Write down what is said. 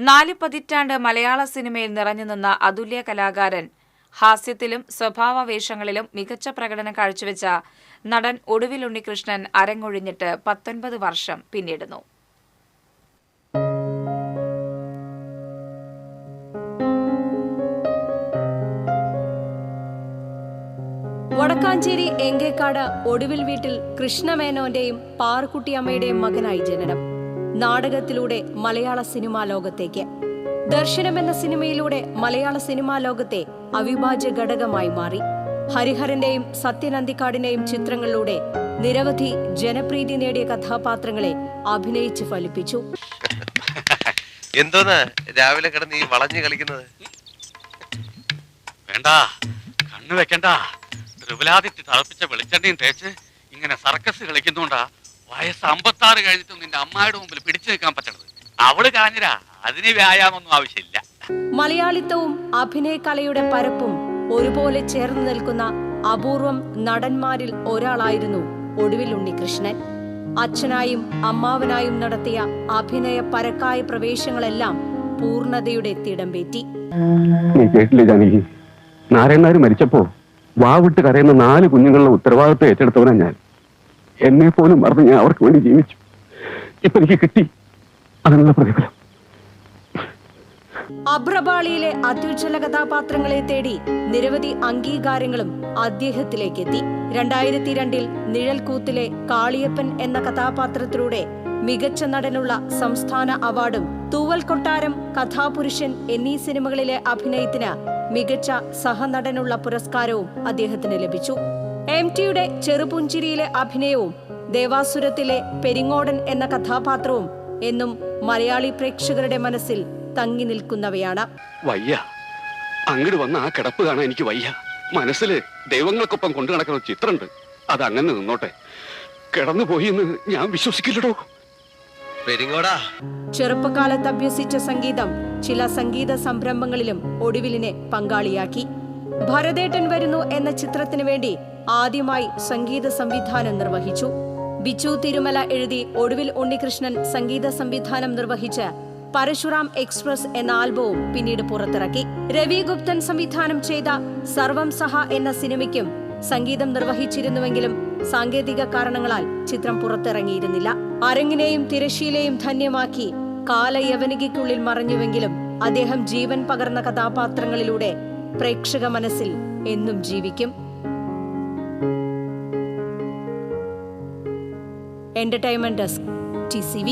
4 പതിറ്റാണ്ട് മലയാള സിനിമയിൽ നിറഞ്ഞുനിന്ന അതുല്യ കലാകാരൻ, ഹാസ്യത്തിലും സ്വഭാവവേഷങ്ങളിലും മികച്ച പ്രകടനം കാഴ്ചവെച്ച നടൻ ഒടുവിൽ ഉണ്ണികൃഷ്ണൻ അരങ്ങൊഴിഞ്ഞിട്ട് 19 വർഷം പിന്നിടുന്നു. വടക്കാഞ്ചേരി എങ്കേക്കാട് ഒടുവിൽ വീട്ടിൽ കൃഷ്ണമേനോന്റെയും പാറുക്കുട്ടിയമ്മയുടെയും മകനായി ജനനം. നാടകത്തിലൂടെ മലയാള സിനിമാ ലോകത്തേക്ക്. ദർശനം എന്ന സിനിമയിലൂടെ മലയാള സിനിമാ ലോകത്തെ അവിഭാജ്യ ഘടകമായി മാറി. ഹരിഹരന്റെയും സത്യൻ അന്തിക്കാടിന്റെയും ചിത്രങ്ങളിലൂടെ നിരവധി ജനപ്രീതി നേടിയ കഥാപാത്രങ്ങളെ അഭിനയിച്ച് ഫലിപ്പിച്ചു. എന്തോന്ന് രാവിലെ കിടന്ന് ഈ വളഞ്ഞു കളിക്കുന്നത്? വേണ്ട, കണ്ണു വെക്കണ്ട. ത്രിപുലാദിത്യ തളപ്പിച്ച വെളിച്ചെണ്ണയും തേച്ച് ഇങ്ങനെ സർക്കസ് കളിക്കുന്നുണ്ടാ വയസ്സ് 56 കഴിഞ്ഞിട്ടും നിന്റെ അമ്മായിയുടെ മുമ്പിൽ പിടിച്ചു നിൽക്കാൻ പറ്റണത്. അവള് കാഞ്ഞിരാ, അതിന് വ്യായാമൊന്നും ആവശ്യമില്ല. മലയാളിത്തവും അഭിനയകലയുടെ പരപ്പും ഒരുപോലെ ചേർന്ന് നിൽക്കുന്ന അപൂർവം നടന്മാരിൽ ഒരാളായിരുന്നു ഒടുവിൽ ഉണ്ണികൃഷ്ണൻ. അച്ഛനായും അമ്മാവനായും നടത്തിയ അഭിനയ പരക്കായ പ്രവേശങ്ങളെല്ലാം പൂർണ്ണതയുടെ തിടമ്പേറ്റി. നാരായണനാര് മരിച്ചപ്പോ വാവിട്ട് കരയുന്ന 4 കുഞ്ഞുങ്ങളുടെ ഉത്തരവാദിത്വം ഏറ്റെടുത്തവനാ ഞാൻ. എന്നെ പോലും മറന്ന് ഞാൻ അവർക്ക് വേണ്ടി ജീവിച്ചു. ഇപ്പൊ എനിക്ക് കിട്ടി അതിനുള്ള പ്രതിഫലം. അഭ്രപാളിയിലെ അത്യുജ്വല കഥാപാത്രങ്ങളെ തേടി നിരവധി അംഗീകാരങ്ങളും അദ്ദേഹത്തിലേക്കെത്തി. 2002 നിഴൽക്കൂത്തിലെ കാളിയപ്പൻ എന്ന കഥാപാത്രത്തിലൂടെ മികച്ച നടനുള്ള സംസ്ഥാന അവാർഡും, തൂവൽ കൊട്ടാരം, കഥാപുരുഷൻ എന്നീ സിനിമകളിലെ അഭിനയത്തിന് മികച്ച സഹനടനുള്ള പുരസ്കാരവും അദ്ദേഹത്തിന് ലഭിച്ചു. MTയുടെ ചെറുപുഞ്ചിരിയിലെ അഭിനയവും ദേവാസുരത്തിലെ പെരിങ്ങോടൻ എന്ന കഥാപാത്രവും എന്നും മലയാളി പ്രേക്ഷകരുടെ മനസ്സിൽ തങ്ങി നിൽക്കുന്നവയാണ്. വയ്യ, അങ്ങോട്ട് വന്ന ആ കിടപ്പ് കാണാൻ എനിക്ക് വയ്യ. മനസ്സില് ദൈവങ്ങൾക്കൊപ്പം കൊണ്ടു നടക്കുന്ന ചിത്രമുണ്ട്, അത് അങ്ങനെ നിന്നോട്ടെ. കിടന്നുപോയി എന്ന് ഞാൻ വിശ്വസിക്കില്ലടോ. ചെറുപ്പകാലത്ത് അഭ്യസിച്ച സംഗീതം ചില സംഗീത സംരംഭങ്ങളിലും ഒടുവിലിനെ പങ്കാളിയാക്കി. ഭരതേട്ടൻ വരുന്നു എന്ന ചിത്രത്തിനു വേണ്ടി ആദ്യമായി സംഗീത സംവിധാനം നിർവഹിച്ചു. ബിച്ചു തിരുമല എഴുതി ഒടുവിൽ ഉണ്ണികൃഷ്ണൻ സംഗീത സംവിധാനം നിർവഹിച്ച് പരശുറാം എക്സ്പ്രസ് എന്ന ആൽബവും പിന്നീട് പുറത്തിറക്കി. രവി ഗുപ്തൻ സംവിധാനം ചെയ്ത സർവം സഹ എന്ന സിനിമയ്ക്കും സംഗീതം നിർവഹിച്ചിരുന്നുവെങ്കിലും സാങ്കേതിക കാരണങ്ങളാൽ ചിത്രം പുറത്തിറങ്ങിയിരുന്നില്ല. അരങ്ങിനെയും തിരശീലയും ധന്യമാക്കി കാലയവനികയ്ക്കുള്ളിൽ മറഞ്ഞുവെങ്കിലും അദ്ദേഹം ജീവൻ പകർന്ന കഥാപാത്രങ്ങളിലൂടെ പ്രേക്ഷക മനസ്സിൽ എന്നും ജീവിക്കും. Entertainment desk, TCV.